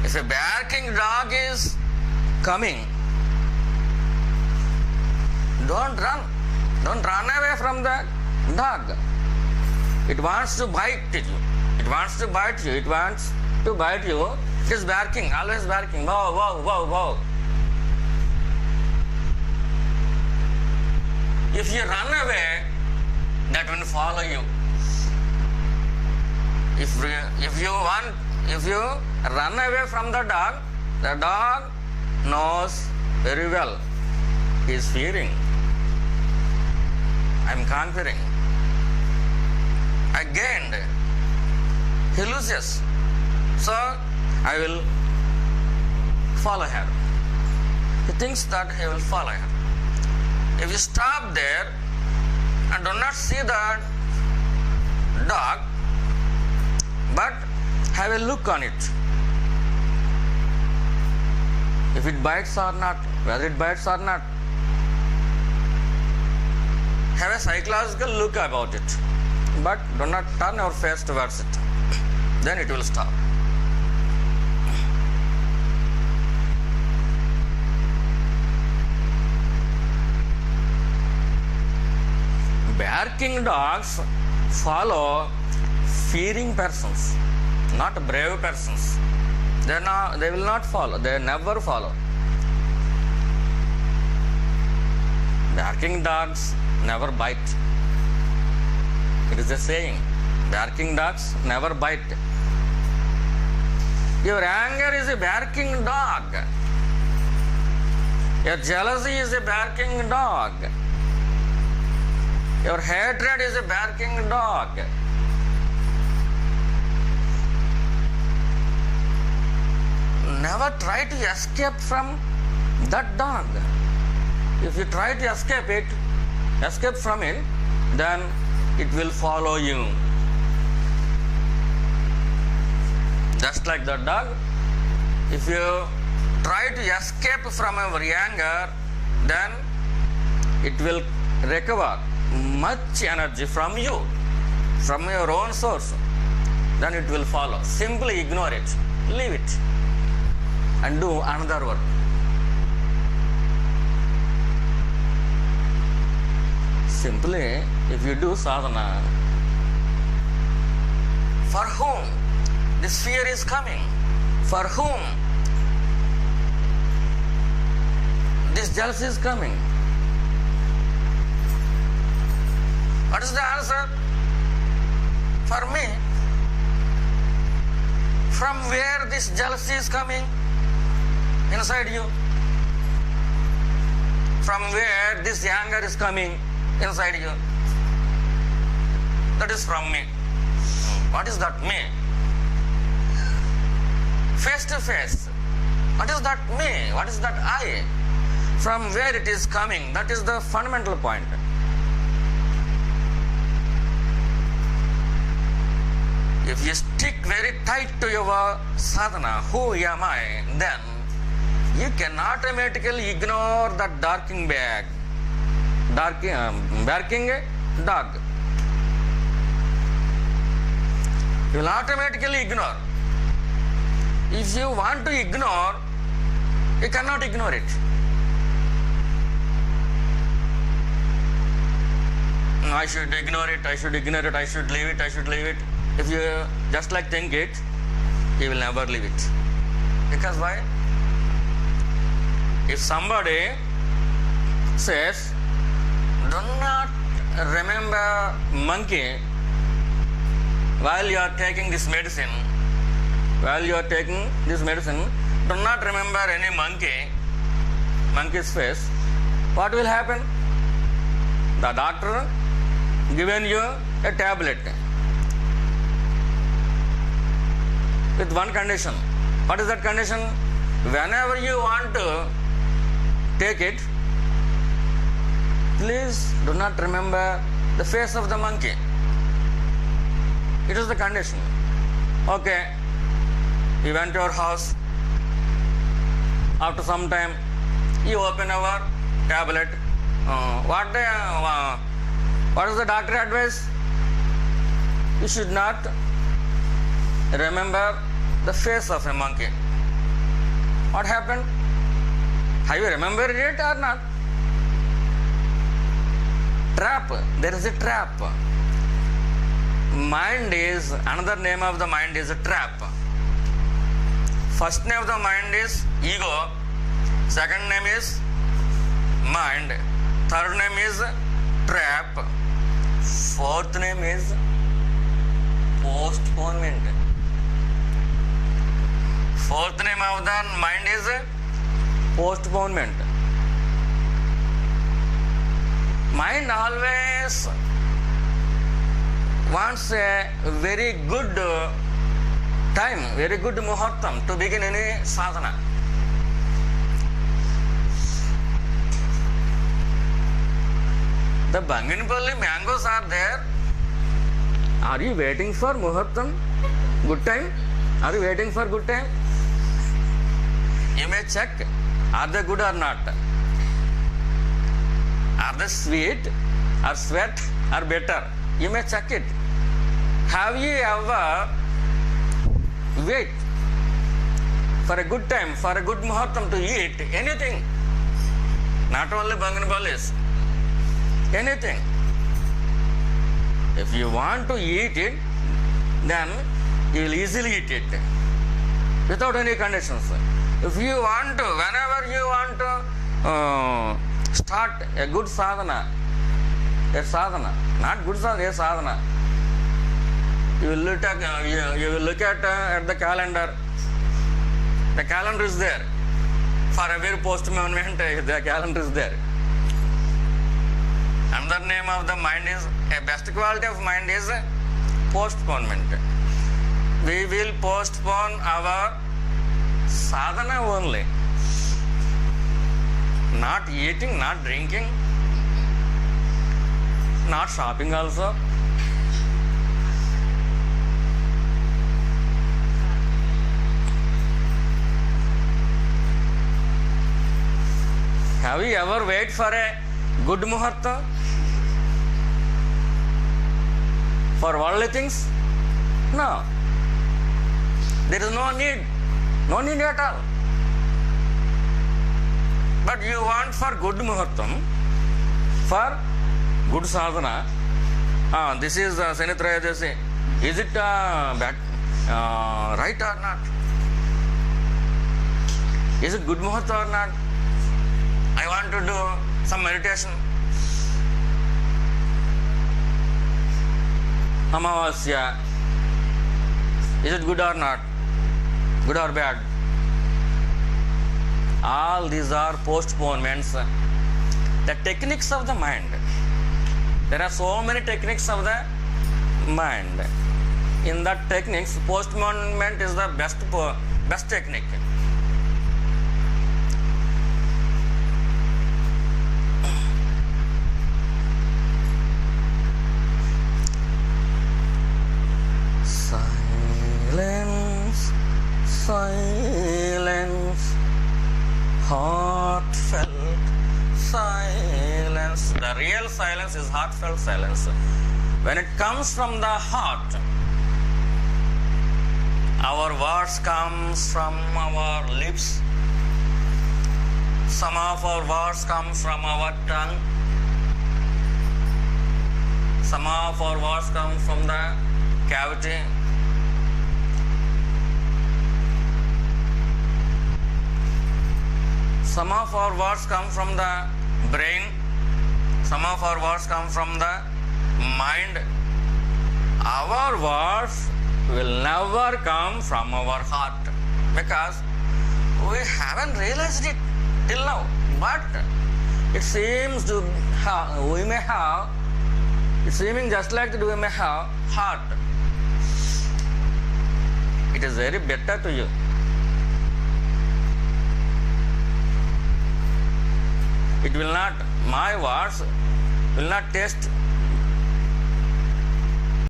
If a barking dog is coming, don't run. Don't run away from the dog. It wants to bite you. It wants to bite you. It wants to bite you. It is barking, always barking. Wow, wow, wow, wow. If you run away, that will follow you. If you run away from the dog knows very well. He is fearing. I am conquering. I gained. He loses. So I will follow her. He thinks that he will follow her. If you stop there and do not see the dog, but have a look on it. If it bites or not, whether it bites or not. Have a psychological look about it, but do not turn your face towards it. Then it will stop. Barking dogs follow fearing persons, not brave persons. They will not follow. They never follow. Barking dogs never bite. It is a saying. Barking dogs never bite. Your anger is a barking dog. Your jealousy is a barking dog. Your hatred is a barking dog. Never try to escape from that dog. If you try to escape from it, then it will follow you. Just like the dog, if you try to escape from your anger, then it will recover much energy from you, from your own source. Then it will follow. Simply ignore it, leave it, and do another work. Simply, if you do sadhana, for whom this fear is coming, for whom this jealousy is coming, what is the answer? For me. From where this jealousy is coming? Inside you. From where this anger is coming? Inside you. That is from me. What is that me? Face to face. What is that me? What is that I? From where it is coming? That is the fundamental point. If you stick very tight to your sadhana, who am I, then you can automatically ignore that barking dog. You will automatically ignore. If you want to ignore, you cannot ignore it. I should ignore it, I should leave it. If you just like think it, you will never leave it. Because why? If somebody says, do not remember monkey while you are taking this medicine, do not remember any monkey's face, what will happen? The doctor given you a tablet with one condition. What is that condition? Whenever you want to take it, please do not remember the face of the monkey. It is the condition. Okay, you went to your house. After some time, you open our tablet. What is the doctor advice? You should not remember the face of a monkey. What happened? Have you remembered it or not? Trap. There is a trap. Mind is, another name of the mind is a trap. First name of the mind is ego. Second name is mind. Third name is trap. Fourth name is postponement. Fourth name of the mind is postponement. Mind always wants a very good time, very good muhurtam to begin any sadhana. The Banginipalli mangoes are there. Are you waiting for muhurtam? Good time? Are you waiting for good time? You may check, are they good or not? Are they sweet or sweet or bitter? You may check it. Have you ever wait for a good time, for a good muhurtam to eat anything? Not only Banginipallis, anything. If you want to eat it, then you will easily eat it without any conditions. If you want to, whenever you want to start a good sadhana, not good sadhana, a sadhana, you will look at the calendar. The calendar is there. For every postponement, the calendar is there. Another name of the mind is, a best quality of mind is postponement. We will postpone our sadhana only. Not eating, not drinking, not shopping also. Have you ever waited for a good muhurta? For worldly things? No. There is no need at all. But you want for good muhurtam, for good sadhana. This is Sanitrayadasi. Is it right or not? Is it good muhurta or not? I want to do some meditation. Amavasya. Is it good or not? Good or bad? All these are postponements. The techniques of the mind. There are so many techniques of the mind. In that techniques, postponement is the best technique. Silence, heartfelt silence. The real silence is heartfelt silence. When it comes from the heart, our words comes from our lips. Some of our words come from our tongue. Some of our words come from the cavity. Some of our words come from the brain. Some of our words come from the mind. Our words will never come from our heart because we haven't realized it till now. But it seems to have, we may have, it's seeming just like that we may have heart. It is very better to you. It will not, my words will not taste